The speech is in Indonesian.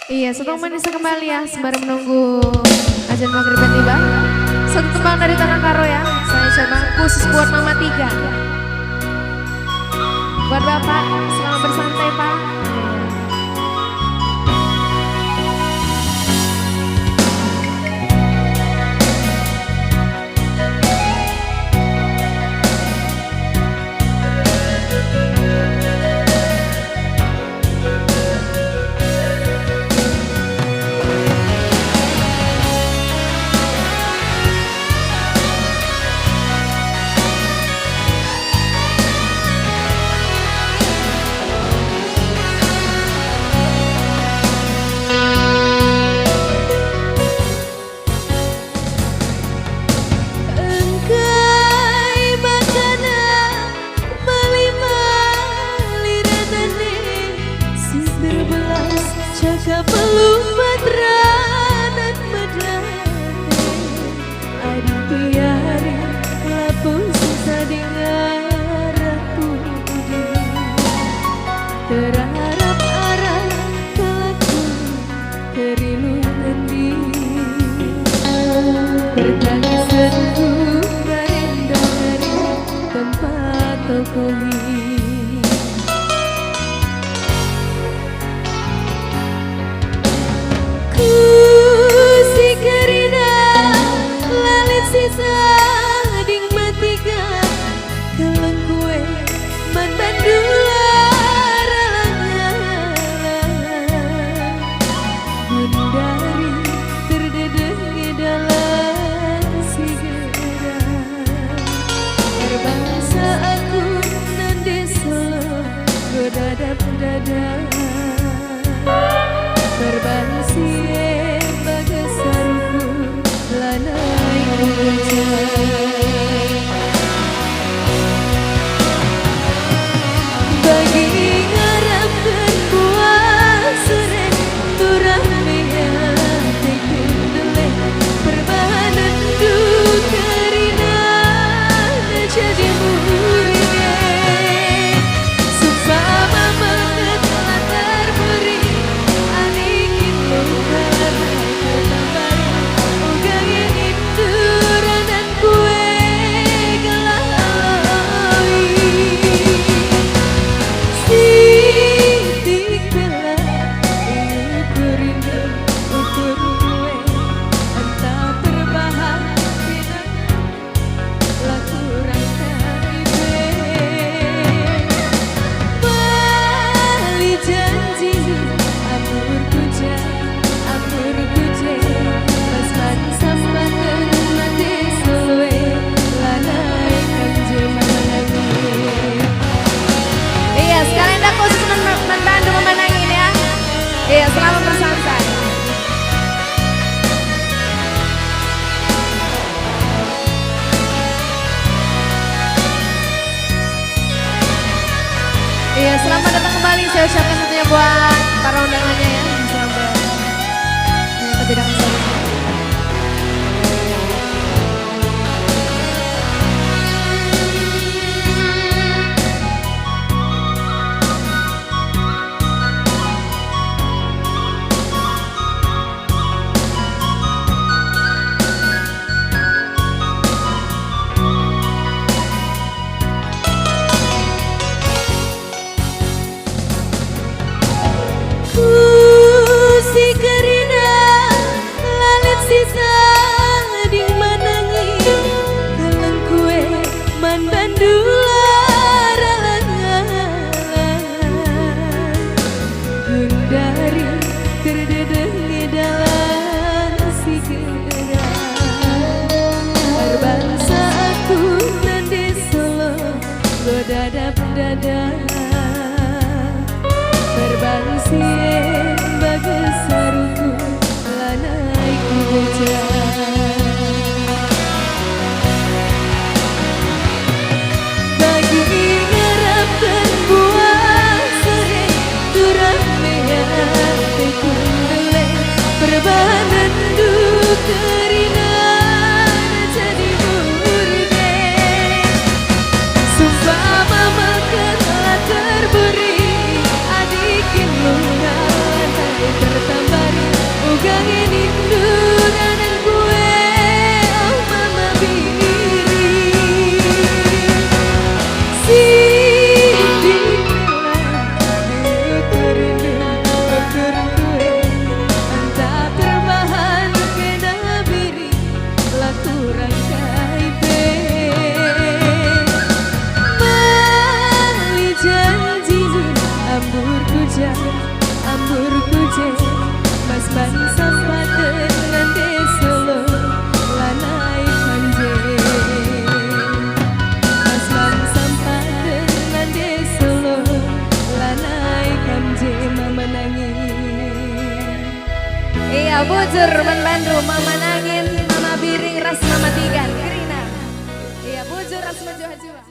Iya, satu menit kembali ya, sembari menunggu azan maghrib tiba. Satu tembang dari Tanah Karo ya, saya coba khusus buat Mama Tiga. Buat Bapak, selamat bersantai Pak. Cakap belum madranan medane adik biari lapun sisa dengar aku terharap arah kelaku kerilu ngendi bertangis sentuh barendang dari tempat tokohi. Sisa ding matiga kelang kue man bandular Gundari terdedeh dalam sigara berbangsa aku nanti solo godadap dada berbangsi bagasarku lanai bagi ngarap berpuas sore turah meyah tekin dele perbahanan du karina jadi muridnya supaya mengetelah terberi anikin luar ketambar ugang itu ranan kue galai sitik bela ukur ini ukur kue entah terbahan bilang laku rasa ibe bali janji amur kuje pas man sambatan mati solwe lanai kanje menangi. Iya, sekalian dah khusus membantu memenangin ya. Iya, selamat bersantai. Iya, selamat datang kembali. Saya ucapkan tentunya buat para undangannya ya. Selamat. Tapi dengan saling. Ku hujan ambur kuje mas ban sampaten ngande solo lanai kanje mas ban sampaten ngande solo lanai kanje mama nangis. Iya bujur menbantu mama nangin, mama biring ras mama tigan Krina. Iya bujur ras menjual jiwa.